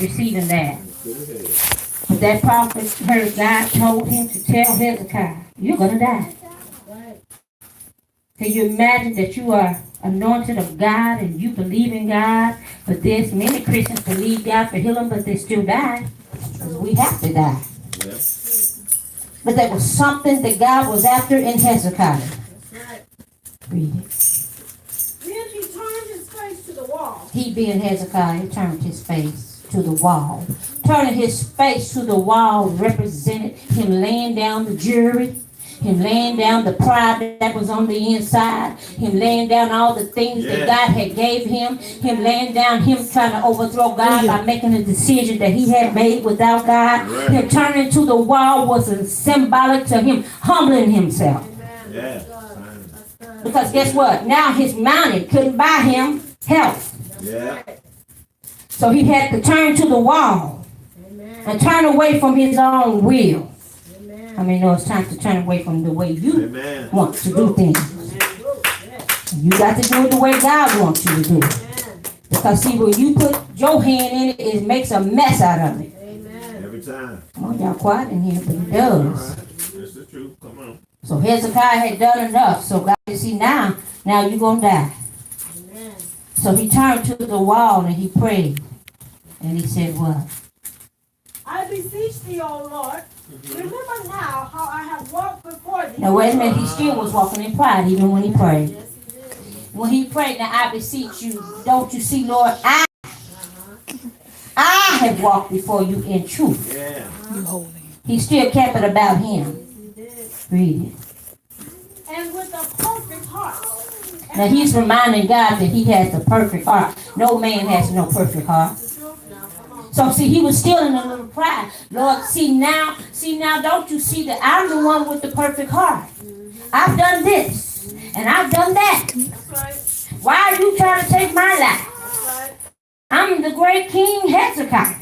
receiving that. But that prophet heard God told him to tell Hezekiah, you're going to die. Can you imagine that you are anointed of God and you believe in God? But there's many Christians believe God for healing, but they still die. Because we have to die. Yep. But there was something that God was after in Hezekiah. Read it. Then he turned his face to the wall. He being Hezekiah turned his face to the wall. Turning his face to the wall represented him laying down the jury, him laying down the pride that was on the inside, him laying down all the things that God had gave him laying down him trying to overthrow God by making a decision that he had made without God. Him turning to the wall was symbolic to him humbling himself. Yeah. Because guess what? Now his money couldn't buy him health. Yeah. So he had to turn to the wall and turn away from his own will. I mean, no, it's time to turn away from the way you want to do things. You got to do it the way God wants you to do it. Because see, when you put your hand in it, it makes a mess out of it. Every time. Come on, y'all quiet in here, but it does. That's the truth. Come on. So Hezekiah had done enough. So God said, see, now you're going to die. So he turned to the wall and he prayed. And he said what? I beseech thee, O Lord, remember now how I have walked before thee. Now wait a minute, he still was walking in pride even when he prayed. When he prayed, now I beseech you, don't you see, Lord, I have walked before you in truth. Yeah. He still kept it about him. Read it. And with a perfect heart. Now he's reminding God that he has the perfect heart. No man has no perfect heart. So see, he was still in a little pride. Lord, see now, don't you see that I'm the one with the perfect heart? I've done this, and I've done that. Why are you trying to take my life? I'm the great King Hezekiah.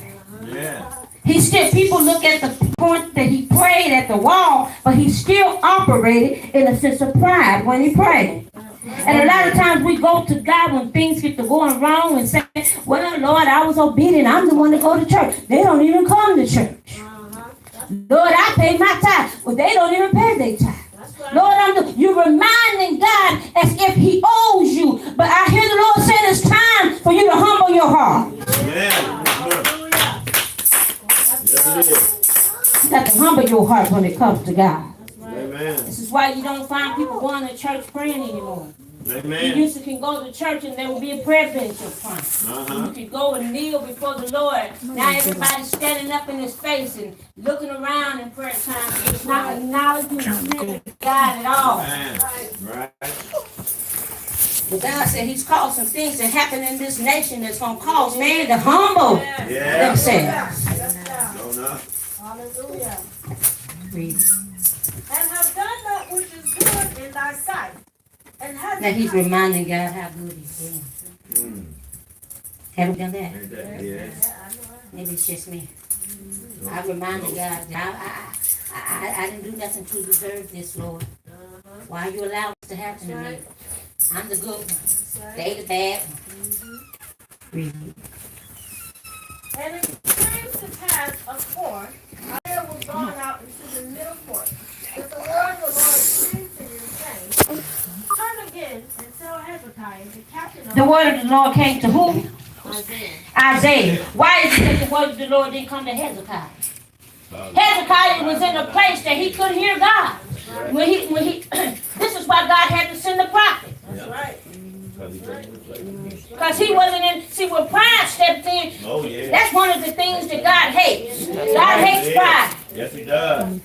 Yeah. He still, people look at the point that he prayed at the wall, but he still operated in a sense of pride when he prayed. And a lot of times we go to God when things get to going wrong and say, well, Lord, I was obedient. I'm the one to go to church. They don't even come to church. Lord, I pay my tithe. Well, they don't even pay their tithe. Lord, you're reminding God as if he owes you. But I hear the Lord say it's time for you to humble your heart. Yeah. Yes, it is. You got to humble your heart when it comes to God. Amen. This is why you don't find people going to church praying anymore. Amen. You used to can go to church and there would be a prayer bench in front. You could go and kneel before the Lord. Now everybody's standing up in his face and looking around in prayer time. It's not acknowledging God at all. Right. But God said he's caused some things to happen in this nation that's going to cause man to humble themselves. Hallelujah. Read. And have done that which is good in thy sight. And now he's reminding God how good he's been. Have we done that? Yes. Maybe it's just me. I reminded God that I didn't do nothing to deserve this, Lord. Why are you allowing this to happen to me? I'm the good one. They the bad one. Read. And it came to pass of course, there was gone out into the middle court. But the word of the Lord came to him, saying, turn again and tell Hezekiah, the captain of the word of the Lord came to whom? Isaiah. Why is it that the word of the Lord didn't come to Hezekiah? Hezekiah was in a place that he couldn't hear God. When he this is why God had to send the prophet. That's right. Because he wasn't in, see, when pride stepped in, that's one of the things that God hates. God hates pride. Yes, he does.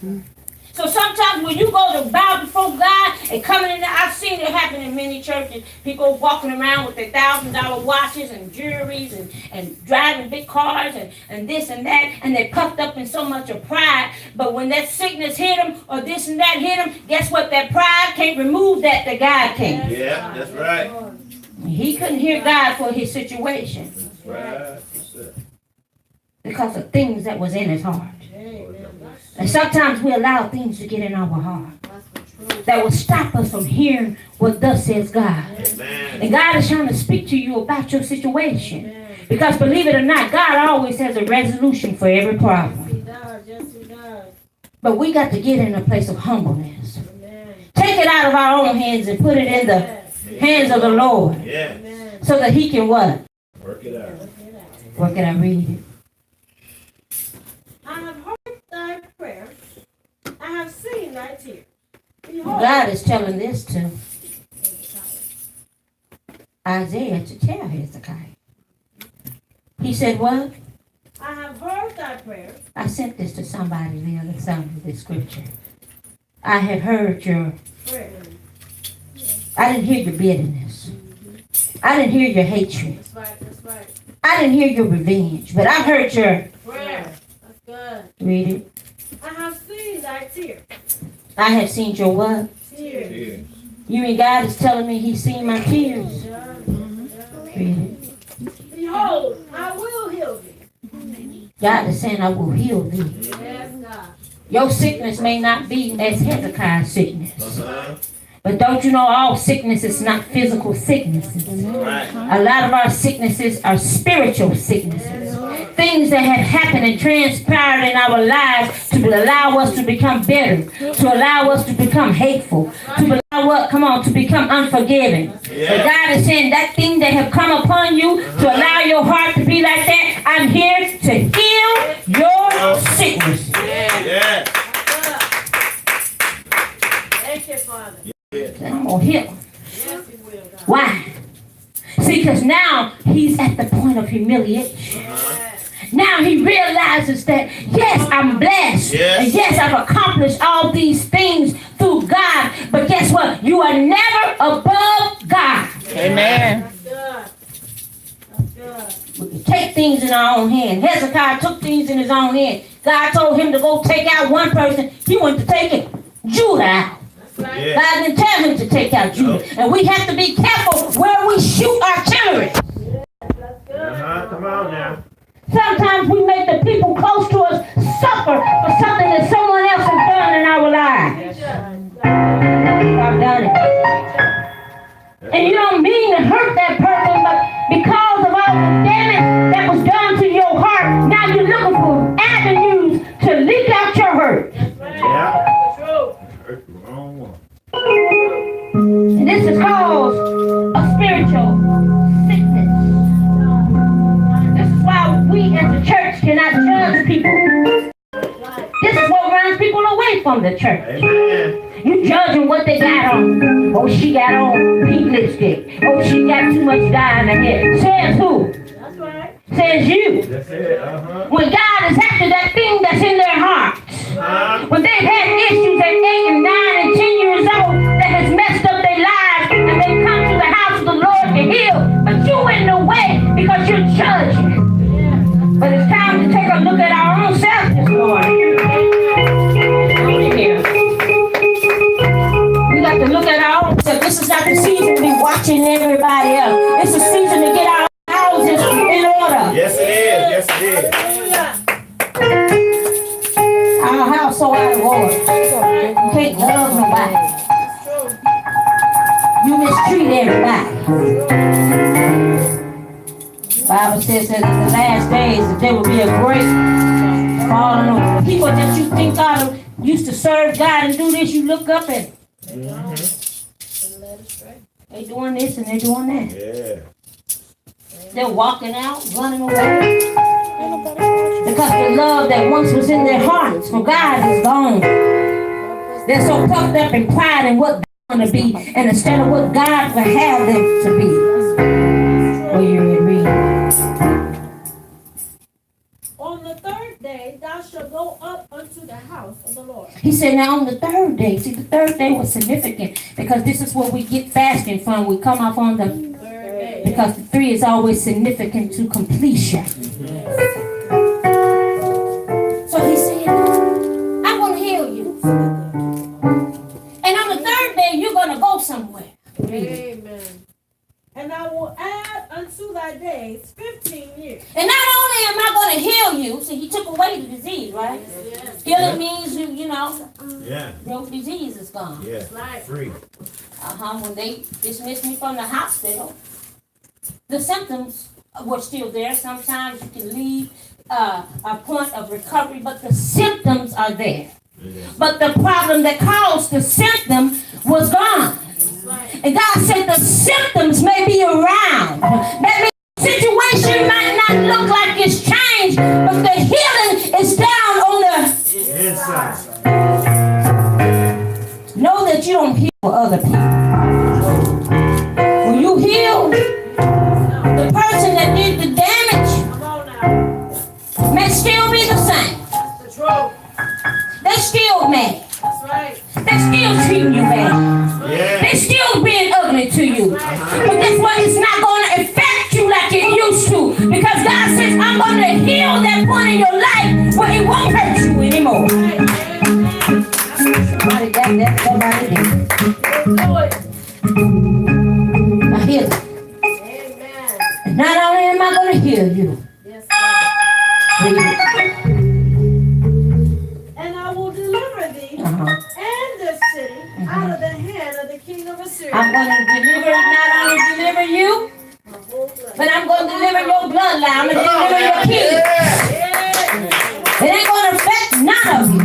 So sometimes when you go to bow before God and coming in there, I've seen it happen in many churches. People walking around with their $1,000 watches and jewelries and driving big cars and this and that, and they're puffed up in so much of pride. But when that sickness hit them or this and that hit them, guess what? That pride can't remove that God can. Yeah, that's right. He couldn't hear God for his situation. Right. Because of things that was in his heart. And sometimes we allow things to get in our heart that will stop us from hearing what thus says God. Amen. And God is trying to speak to you about your situation. Because believe it or not, God always has a resolution for every problem. He does. Yes, he does. But we got to get in a place of humbleness. Amen. Take it out of our own hands and put it in the hands of the Lord. Yeah. Amen. So that he can what? Work it out. What can I read? I have heard thy prayer. I have seen thy tears. Behold, God is telling this to Isaiah to tell Hezekiah. He said what? I have heard thy prayer. I sent this to somebody the other side of this scripture. I have heard your, Prayer. I didn't hear your bitterness. I didn't hear your hatred. That's right. That's right. I didn't hear your revenge. But I heard your, Prayer. That's good. read it. I have seen thy tears. I have seen your what? Tears. Yeah. You mean God is telling me he's seen my tears? Yeah. Read it. Behold, I will heal thee. God is saying I will heal thee. Yes, God. Your sickness may not be as Hezekiah's sickness. Uh-huh. But don't you know all sickness is not physical sicknesses. Right. A lot of our sicknesses are spiritual sicknesses. Things that have happened and transpired in our lives to allow us to become bitter, to allow us to become hateful, to allow us, to become unforgiving. But God is saying that thing that have come upon you to allow your heart to be like that, I'm here to heal your sickness. Yeah. Thank you, Father. And I'm going to heal him. Yes, he will, God. Why? See, because now he's at the point of humiliation. Yes. Now he realizes that, yes, I'm blessed. Yes. And yes, I've accomplished all these things through God. But guess what? You are never above God. Amen. That's good. That's good. We can take things in our own hand. Hezekiah took things in his own hand. God told him to go take out one person. He went to take it, Judah out. That's right. Yeah. God didn't tell him to take out Judah. And we have to be careful where we shoot artillery. That's good. Uh-huh. Come on now. Sometimes we make the people close to us suffer for something that someone else has done in our lives. I've done it. And you don't mean to hurt that person, but because of all the damage that was done to your heart, now you're looking for avenues to leak out your hurt. Yeah. That's true. Hurt the wrong one. And this is caused a spiritual sickness. This is why we as the church cannot judge people. This is what runs people away from the church. Amen. You judging what they got on. Oh, she got on pink lipstick. Oh, she got too much dye in her hair. Says who? That's right. Says you. That's it. Uh-huh. When God is after that thing that's in their heart. When they've had issues at 8 and 9 and 10 years old that has messed up their lives and they come to the house of the Lord to heal. But you in the way because you're judging. But it's time to take a look at our own selves this morning. Here. We got to look at our own selves. This is not the season to be watching everybody else. It's a season to get our houses in order. Yes, it is. Yes, it is. Hallelujah. Our house so out of order. You can't love nobody. You mistreat everybody. The Bible says that in the last days that there will be a great falling over. People that you think God used to serve God and do this, you look up and they doing this and they're doing that. Yeah. They're walking out, running away. Because the love that once was in their hearts for God is gone. They're so puffed up in pride in what they're going to be, and instead of what God would have them to be. Well, you read. On the third day thou shalt go up unto the house of the Lord. He said, now on the third day, see, the third day was significant because this is where we get fasting from. We come off on the, Third day. because the 3 is always significant to completion. So he said, I'm going to heal you. And on the third day, you're going to go somewhere. Amen. And I will add unto thy days 15 years. And not only am I going to heal you, see, he took away the disease, right? Yes. Healing means, you know, Yeah. your disease is gone. Yeah. Right. Free. When they dismissed me from the hospital, the symptoms were still there. Sometimes you can leave a point of recovery, but the symptoms are there. But the problem that caused the symptom was gone. And God said the symptoms may be around. That means the situation might not look like it's changed, but the healing is down on the inside. Know that you don't heal for other people. When you heal, the person that did the damage may still be the same. They still mad. They still treating you bad. Yeah. They still being ugly to you. But guess what? It's not going to affect you like it used to. Because God says, I'm going to heal that point in your life where it won't hurt you anymore. Somebody got that. Somebody did. I heal it. And not only am I going to heal you. And I will deliver thee and this city out of the hand of the king of Assyria. I'm going to deliver, not only deliver you, but I'm going to deliver your bloodline. I'm going to deliver your kids. It ain't going to affect none of you.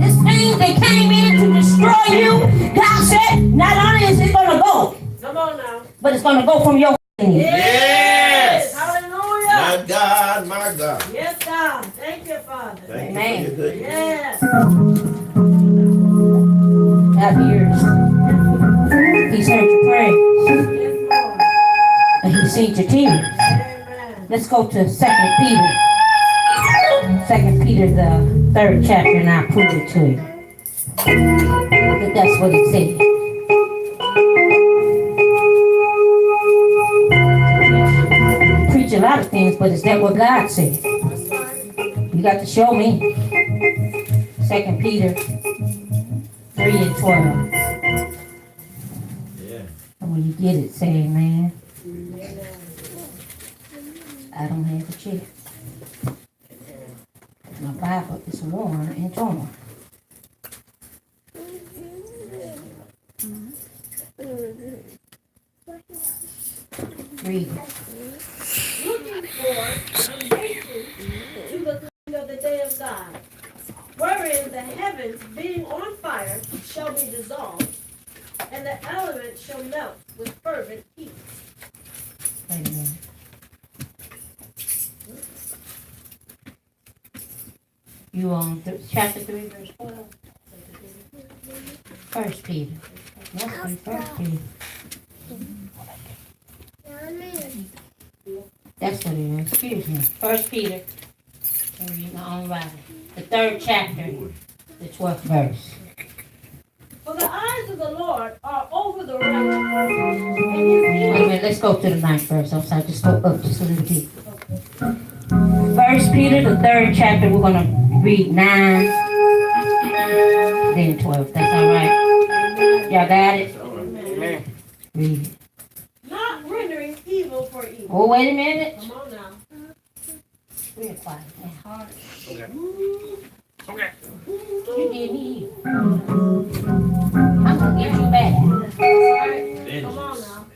This thing that came in to destroy you, God said, not only is it going to go, Come on now. but it's going to go from your hand. Yes. Hallelujah. My God, my God. Yes, God. Thank you, Father. Thank Amen. you for your goodness. Yes. God hears. He's heard your prayers. Yes, Lord. And He's seen your tears. Amen. Let's go to 2 Peter. 2 Peter, the 3rd chapter, and I'll prove it to you. But that's what it says. Preach a lot of things, but is that what God said? You got to show me. 2 Peter 3 and 12. Yeah. And when you get it, say amen. I don't have a check. My Bible is worn and torn. Read it. Looking forward and waiting to the coming of the day of God, wherein the heavens being on fire shall be dissolved, and the elements shall melt with fervent heat. Amen. You on chapter 3, verse 12? 1 Peter. Must be 1 Peter. That's what it is. Excuse me. 1 Peter. I'm reading my own writing. The 3rd chapter, the 12th verse. For the eyes of the Lord are over the righteous, and his Wait a ears minute, let's go to the 9th verse. I'm sorry, just go up just a little bit. 1 Peter, the 3rd chapter, we're going to read 9, then 12. That's all right. Y'all got it? Amen. Read it. not rendering evil for evil. Oh, wait a minute. Come on now. Real quiet now. Okay. You did me. I'm going to get you back. That's right. Come on now.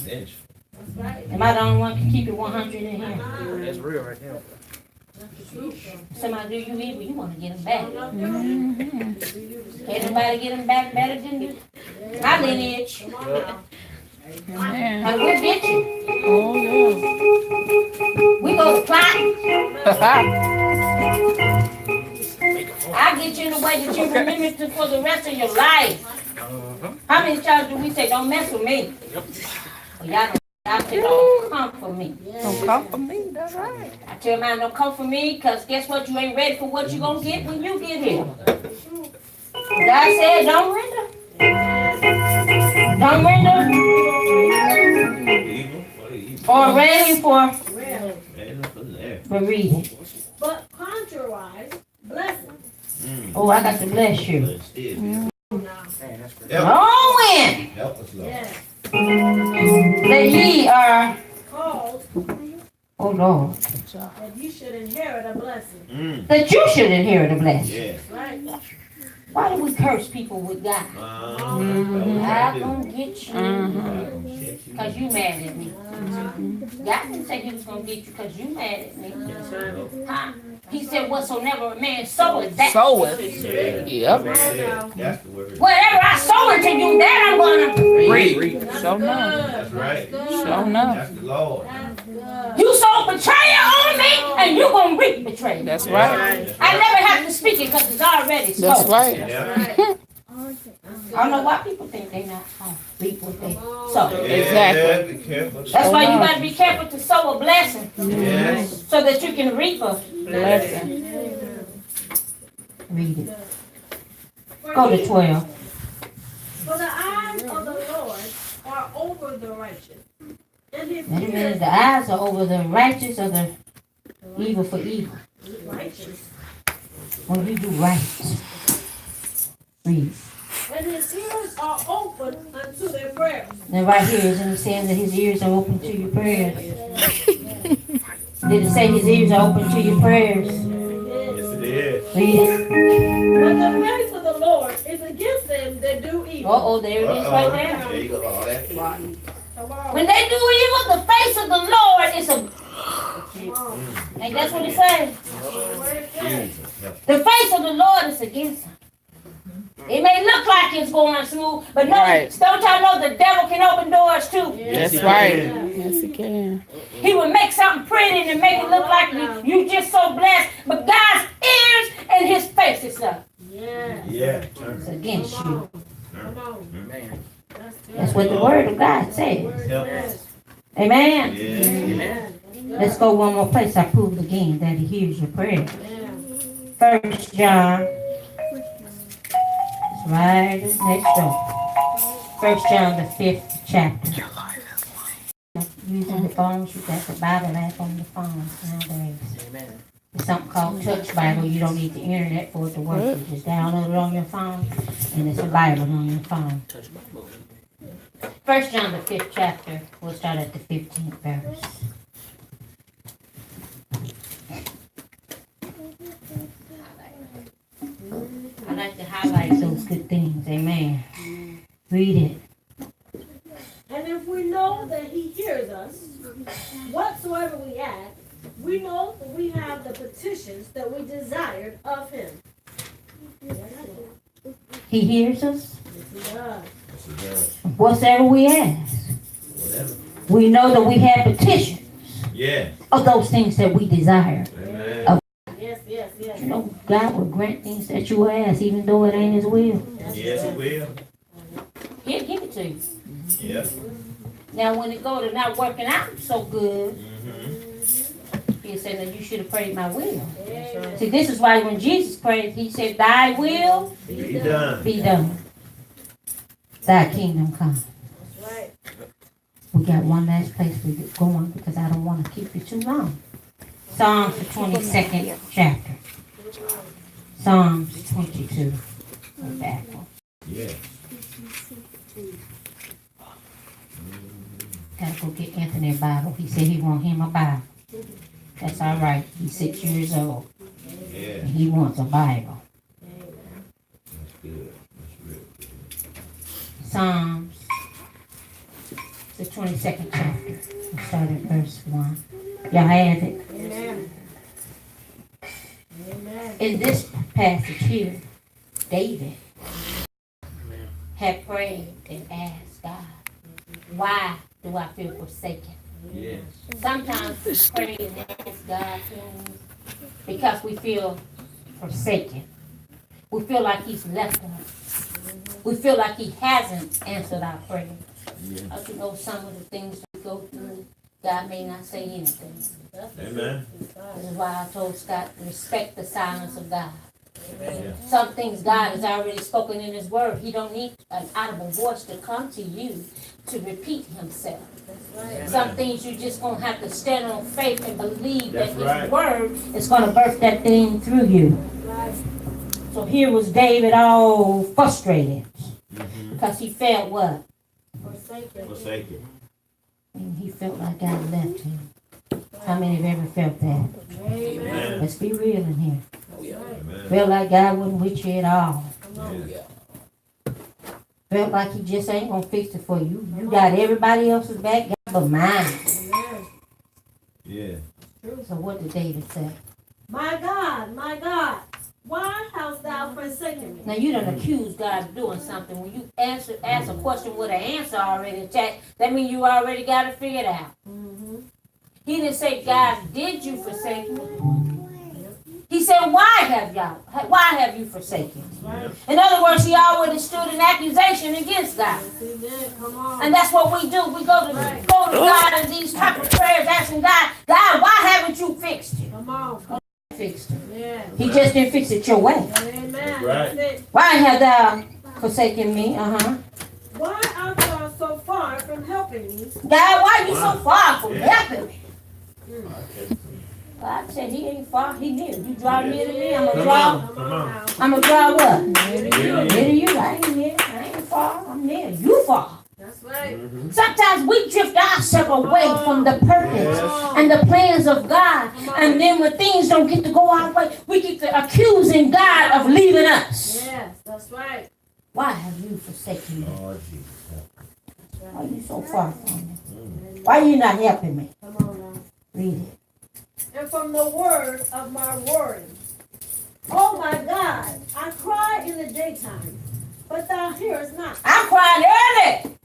Bench. That's right. Am I the only one who can keep it 100 in here? That's real right now. Somebody do you evil, you want to get them back. Mm-hmm. Can anybody get them back better than you? My lineage. Come on now. And we'll get you. Oh, yeah. We go to plot. I'll get you in a way that you remember to for the rest of your life. How many times do we say, don't mess with me? Well, y'all say, don't come for me. Don't come for me, that's right. I tell mine, don't come for me, because guess what? You ain't ready for what you going to get when you get here. God said, don't render. Don't render. Evil for the evil. Or ready for, Man, for there. but read it. But contrariwise, blessing. Oh, I got to bless you. But still, Now. help, Oh, when help us, Lord. Yes. that ye are, Called oh Lord, that you should inherit a blessing. that you should inherit a blessing. Yeah. Right? Why do we curse people with God? I'm gonna get you because you mad at me. God didn't say he was gonna get you because you mad at me. Huh? He said, whatsoever a man soweth, that Soweth. Yep. That's the word. whatever I sow into you, that I'm gonna Read. Show enough. That's right. Show enough. That's the Lord. You sow betrayal on me, and you're gonna reap betrayal. That's right. I never have to speak it because it's already spoken. That's right. Yeah. I don't know why people think they not reap what they sow. Exactly. Be careful. That's why you gotta be careful to sow a blessing Yes. so that you can reap a Blessing. read it. Go to 12. For the eyes of the Lord are over the righteous, and his Wait a minute, ears the eyes are over the righteous or the evil for evil. righteous, When you do right, read. and his ears are open unto their prayers. And right here isn't it saying that his ears are open to your prayers? Did it say his ears are open to your prayers? Yes, it is. Read it. But the face of the Lord is against them that do evil. Uh-oh, there it is right there. There you go. All that. Come on. When they do evil, the face of the Lord is a... And that's what it says. The face of the Lord is against them. It may look like it's going smooth, but no, Right. don't y'all know the devil can open doors too? That's right. Yes, it can. He will make something pretty and make it look like you just so blessed, but God's ears and his face is up. Yeah. Yeah. It's against you. Come on. Man. That's what the word of God says. Help. Amen. Yeah. Let's go one more place. I proved again that he hears your prayer. 1 John. It's right next door. 1 John, the 5th chapter. Using the phones, you got the Bible app on the phones nowadays. It's something called Touch Bible. You don't need the internet for it to work. You just download it on your phone, and it's a Bible on your phone. 1 John, the 5th chapter. We'll start at the 15th verse. I like to highlight those good things. Amen. Read it. And if we know that he hears us, whatsoever we ask, we know that we have the petitions that we desired of him. He hears us. He does. Yes, it does. Whatever we ask. Whatever. We know that we have petitions Yeah. of those things that we desire. Amen. Yes, yes, yes. You know, God will grant things that you ask, even though it ain't his will. Yes, it will. He'll give it to you. Yeah. Now, when it go to not working out so good, Mm-hmm. he'll say, "No, you should have prayed my will." Amen. See, this is why when Jesus prayed, he said, "Thy will Be done. be done. Thy kingdom come." That's right. We got one last place we get going because I don't want to keep you too long. Psalms, the 22nd chapter. Psalms 22. Go back one. Yeah. Gotta go get Anthony a Bible. He said he want him a Bible. That's all right. He's 6 years old. Yeah. And he wants a Bible. That's good. That's real good. Psalms, the 22nd chapter. We'll start at verse 1. Y'all have it. Amen. Amen. In this passage here, David had prayed and asked God, why do I feel forsaken? Yes. Sometimes we pray and ask God things because we feel forsaken. We feel like he's left us. We feel like he hasn't answered our prayer. Yeah. As you know, some of the things we go through, God may not say anything. Amen. This is why I told Scott, respect the silence of God. Yeah. Some things God has already spoken in his word. He don't need an audible voice to come to you to repeat himself. Some things you just gonna have to stand on faith and believe that his That's right. word is gonna birth that thing through you. So here was David all frustrated because he felt what? Forsaken. Forsaken. And he felt like God left him. How many have ever felt that? Amen. Let's be real in here. Amen. Felt like God wasn't with you at all. Felt like he just ain't gonna fix it for you. You got everybody else's back, but mine. Amen. Yeah. So what did David say? My God, why hast thou forsaken me? Now you don't accuse God of doing something. When you ask a question with an answer already attached, that means you already got it figured out. Mm-hmm. He didn't say, God, did you forsake me? He said, why have you forsaken me? Right. In other words, he already stood an accusation against God. Yes, he did. Come on. And that's what we do. We go to God in these type of prayers asking God, why haven't you fixed it? Come on. Fixed it. Yeah. He just didn't fix it your way. Amen. Right. That's it. Why have thou forsaken me? Why art thou so far from helping me? God, why are you so far from helping me? Okay. God said he ain't far, he near. You draw near to me, I'm Come gonna draw. on. Come on now. I'm gonna draw what? Yeah. Near to you. I ain't near. I ain't far. I'm near. You far. That's right. Mm-hmm. Sometimes we drift ourselves away from the purpose and the plans of God. And then when things don't get to go our way, we keep accusing God of leaving us. Yes, that's right. Why have you forsaken me? Oh, Jesus. Why are you so far from me? Why are you not helping me? Come on now. Read it. And from the word of my worrying. Oh my God, I cry in the daytime, but thou hearest not. I cried early.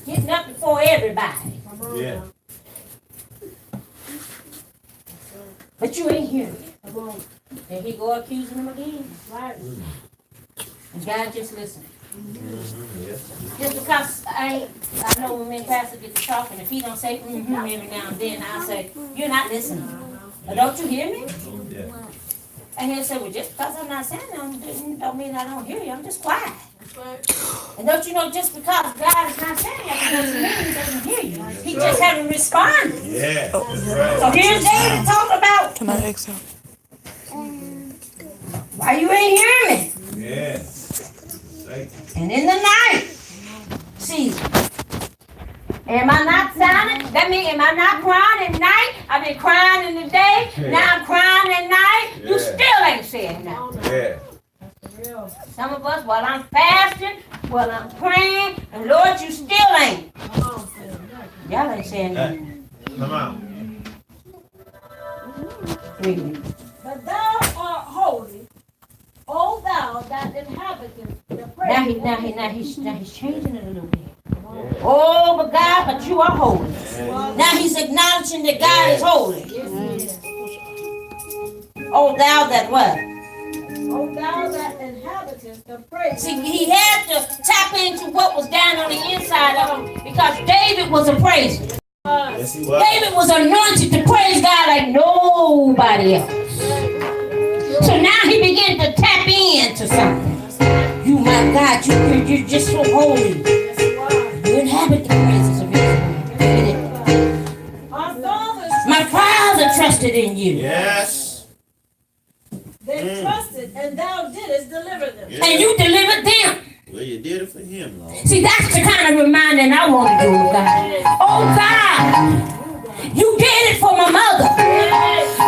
Getting up before everybody. Come on Yeah. now. But you ain't hearing it. Come on. There he go accusing him again. Right. And God just listening. Mm-hmm. Yes. Just because I know when me and Pastor get to talking, if he don't say mm-hmm every now and then, I'll say, you're not listening. Or don't you hear me? Yeah. And he'll say, well, just because I'm not saying them don't mean I don't hear you. I'm just quiet. That's right. And don't you know, just because God is not saying that doesn't mean he doesn't hear you. He just haven't responded. Yeah. That's right. So here's David talking about, Can I ask him? why you ain't hearing me? Yeah. Right. And in the night season, am I not silent? That means, am I not crying at night? I've been crying in the day. Yeah. Now I'm crying at night. You Yeah. still ain't saying nothing. Yeah. Real. Some of us, while I'm fasting, while I'm praying, and Lord, you still ain't. Come on. Y'all ain't saying nothing. Come on. Read it. But thou art holy, O thou that inhabitest the praise. Now he's changing it a little bit. Oh, but God, but you are holy. Now he's acknowledging that God is holy. Yes, he is. Oh, thou that what? O thou that inhabitest the praise. See, he had to tap into what was down on the inside of him because David was a praiser. Yes, he was. David was anointed to praise God like nobody else. So now he began to tap into something. You, my God, you're just so holy. Yes, you are. You inhabit the praises of Israel. Our fathers, My father trusted in you. Yes. they trusted, and thou didst deliver them. Yeah. And you delivered them. Well, you did it for him, Lord. See, that's the kind of reminding I want to do of God. Oh, God, you did it for my mother.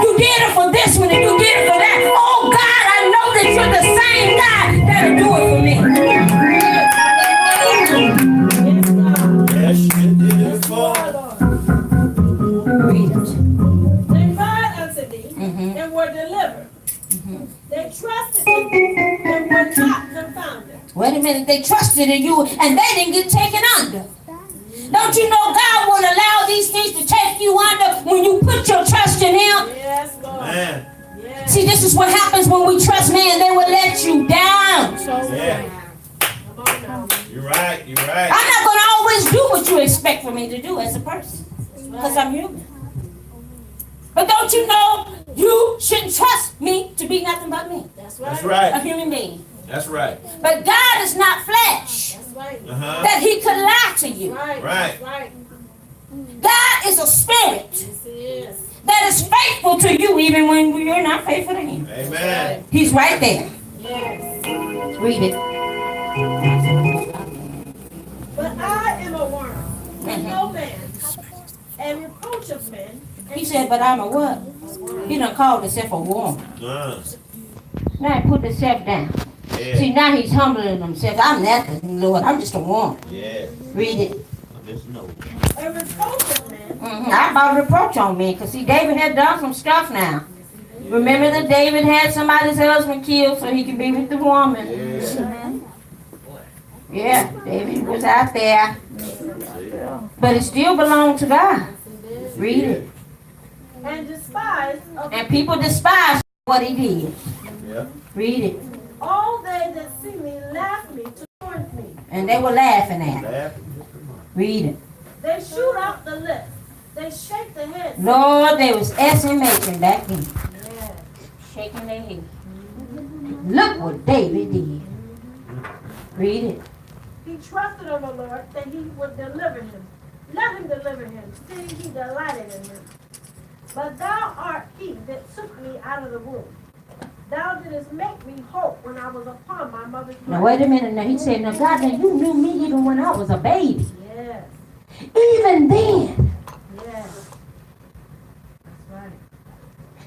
You did it for this one, and you did it for that. Oh, God, I know that you're the same God that'll do it for me. Yes, God. Yes, you did it for Read it. They cried unto thee, Mhm. and were delivered. They trusted in thee, and were not confounded. Wait a minute, they trusted in you, and they didn't get taken under. Don't you know God won't allow these things to take you under when you put your trust in Him? Yes, Lord. man. Yes. See, this is what happens when we trust man. They will let you down. Yeah. Come on now. You're right. You're right. I'm not going to always do what you expect for me to do as a person because I'm human. But don't you know you shouldn't trust me to be nothing but me, That's right. That's a right. human being. That's right. But God is not flesh That's right. Uh-huh. that He could lie to you. Right. Right. That's right. God is a spirit Yes, he is. that is faithful to you even when you're not faithful to Him. Amen. He's right there. Yes. Read it. But I am a worm, and no man, and reproach of men. He said, but I'm a what? He done called himself a woman. Uh, Now put himself down. Yeah. See, now he's humbling himself. I'm nothing, Lord. I'm just a woman. Yeah. Read it. I'm just know. A repulsive man. I about reproach on me, because see, David had done some stuff now. Remember that David had somebody's husband killed so he could be with the woman. Yeah, David was out there. But it still belonged to God. Read it. And despised of And people despise what he did. Yeah. Read it. all they that see me laugh me to taunt me. And they were laughing at it. Laughing. Read it. They shoot out the lips. They shake the head. Lord, they was S.M.H.ing back then. Yeah. Shaking their head. Look what David did. Read it. He trusted on the Lord that he would deliver him. Let him deliver him, seeing he delighted in him. But thou art he that took me out of the womb. Thou didst make me hope when I was upon my mother's Now breast. wait a minute. Now he said, now God, now you knew me even when I was a baby. Yes, Even then. yes. That's right.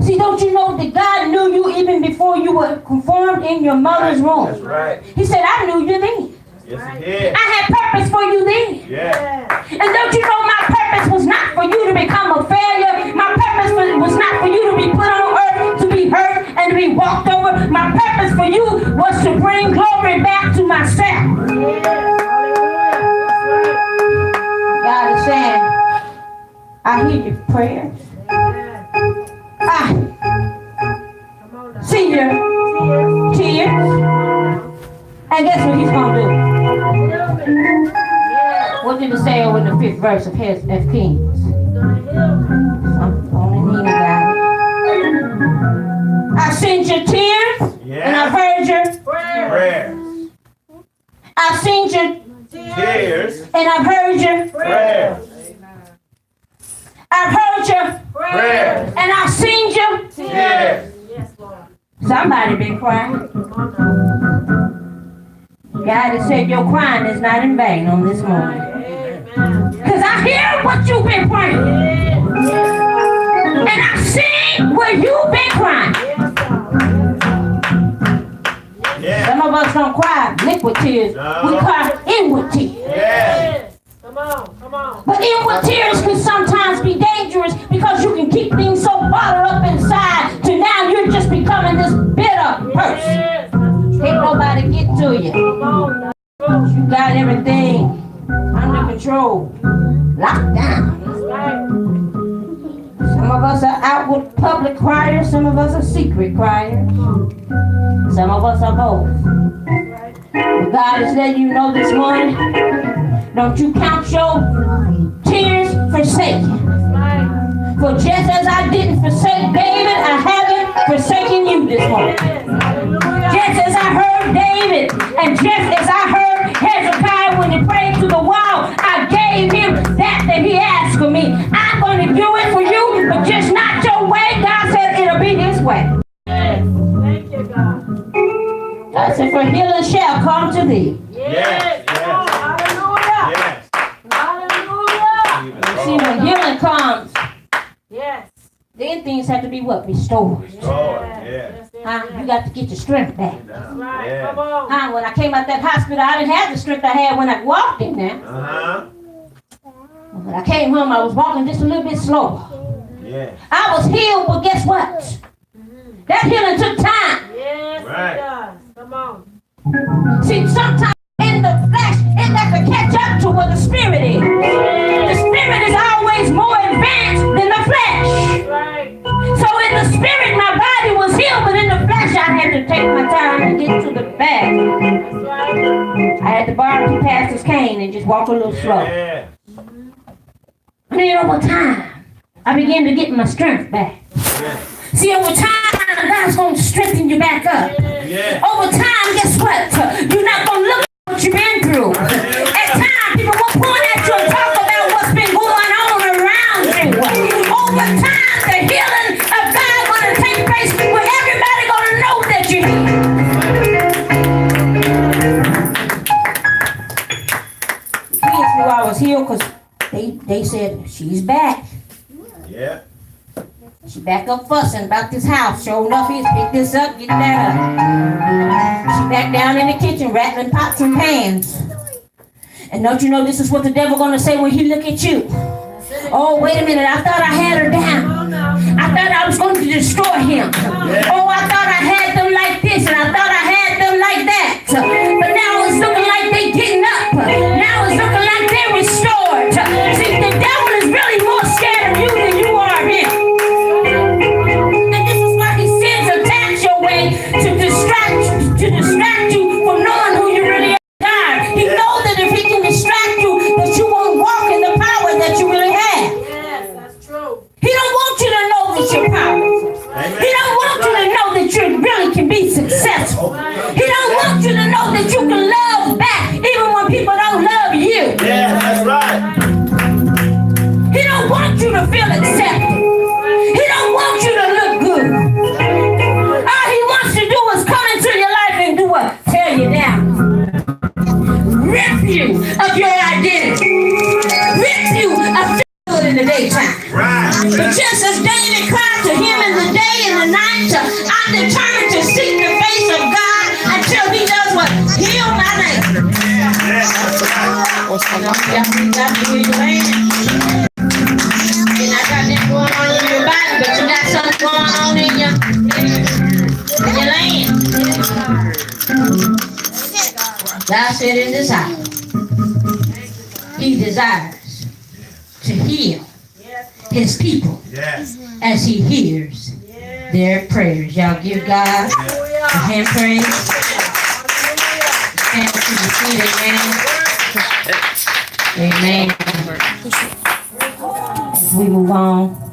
See, don't you know that God knew you even before you were conformed in your mother's That's womb? right. He said, I knew you then. Yes, he did. I had purpose for you then. Yeah. Yes. And don't you know my purpose was not for you to become a failure. My purpose was not for you to be put on earth, to be hurt, and to be walked over. My purpose for you was to bring glory back to myself. Yes. Hallelujah. God is saying, I hear your prayers. That's right. I Come on now. see your tears. And guess what he's going to do? Heal me. Yes. What did it say over in the 5th verse of Kings? He's gonna heal me. I'm only Nina got it. I've seen your tears, and I've Yeah. heard your. Prayer. Prayers. I've seen your, Tears. and I've heard your. Prayers. I've heard your, Prayers. and I've seen your. Tears. Yes, Lord. Somebody been crying. Come on now. God has said your crying is not in vain on this morning. Amen. Because I hear what you've been praying, and I've seen where you've been crying. Yeah. Some of us don't cry liquid tears. We cry inward tears. Yeah. Come on, come on. But inward tears can sometimes be dangerous because you can keep things so bottled up inside to now you're just becoming this bitter person. Yes, that's the Can't truth. nobody get to you. Come on now. You got everything under control, locked down. That's right. Some of us are outward public criers, some of us are secret criers. Some of us are both. But God is letting you know this morning, don't you count your tears forsaken. Right. For just as I didn't forsake David, I haven't forsaken you this morning. Yes. Hallelujah. Just as I heard David, and just as I heard Hezekiah when he prayed to the wall, I gave him that he asked for me. I'm going to do it for you, but just not your way. God said it'll be his way. Yes. Thank you, God. God said, for healing shall come to thee. Yes. Come on. Hallelujah. Yes. Hallelujah. See, when healing comes, Yes. then things have to be what? Restored. Lord, yeah. Yes, yes, Huh? You yes. got to get your strength back. That's right. Yeah. Come on. Huh? When I came out that hospital, I didn't have the strength I had when I walked in there. Uh-huh. When I came home, I was walking just a little bit slower. Yeah. I was healed, but guess what? That healing took time. Yes, Right. it does. Come on. See, sometimes in the flesh, it got to catch up to what the spirit is. The spirit is always more advanced than the flesh. That's right. So in the spirit, my body was healed, but in the flesh, I had to take my time to get to the back. That's right. I had to borrow the pastor's cane and just walk a little slow. Yeah. And then over time, I began to get my strength back. Yeah. See, over time, God's going to strengthen you back up. Yeah. Over time, guess what? You're not going to look at what you've been through. At times, people will point at you and talk about what's been going on around you. Over time, the healing of God going to take place where everybody going to know that you're healed. Kids knew I was healed because they said, she's back. Yeah. She back up fussing about this house. Sure enough, he's picked this up, get that up. She back down in the kitchen rattling pots and pans. And don't you know this is what the devil gonna say when he look at you? Oh, wait a minute, I thought I had her down. I thought I was going to destroy him. Oh, I thought I had them like this and I thought I had them like that. But now it's looking like they getting up. Now it's looking like they're restored. See, the devil is really more scared of you than you are of him. And this is why he sends attacks your way to distract you from knowing who you really are. God, he knows that if he can distract you, that you won't walk in the power that you really have. Yes, that's true. He don't want you to know that you're powerful. He don't want you to know that you really can be successful. He don't want you to know that you can love back even when people don't love you. Yeah, that's right. He don't want you to feel accepted. He don't want you to look good. All he wants to do is come into your life and do what? Tear you down. Rip you of your identity. Rip you of good in the daytime. Right. But just as David cried to him in the day and the night, I'm determined to seek the face of God until he does what? Heal my name. Yeah, that's right. You got to be your man. And I got that going on in your body, but you got something going on in your land. God said in this hour, he desires to heal his people Yes. as he hears their prayers. Y'all give God a hand praise. And to the feet, amen. Amen. As we move on.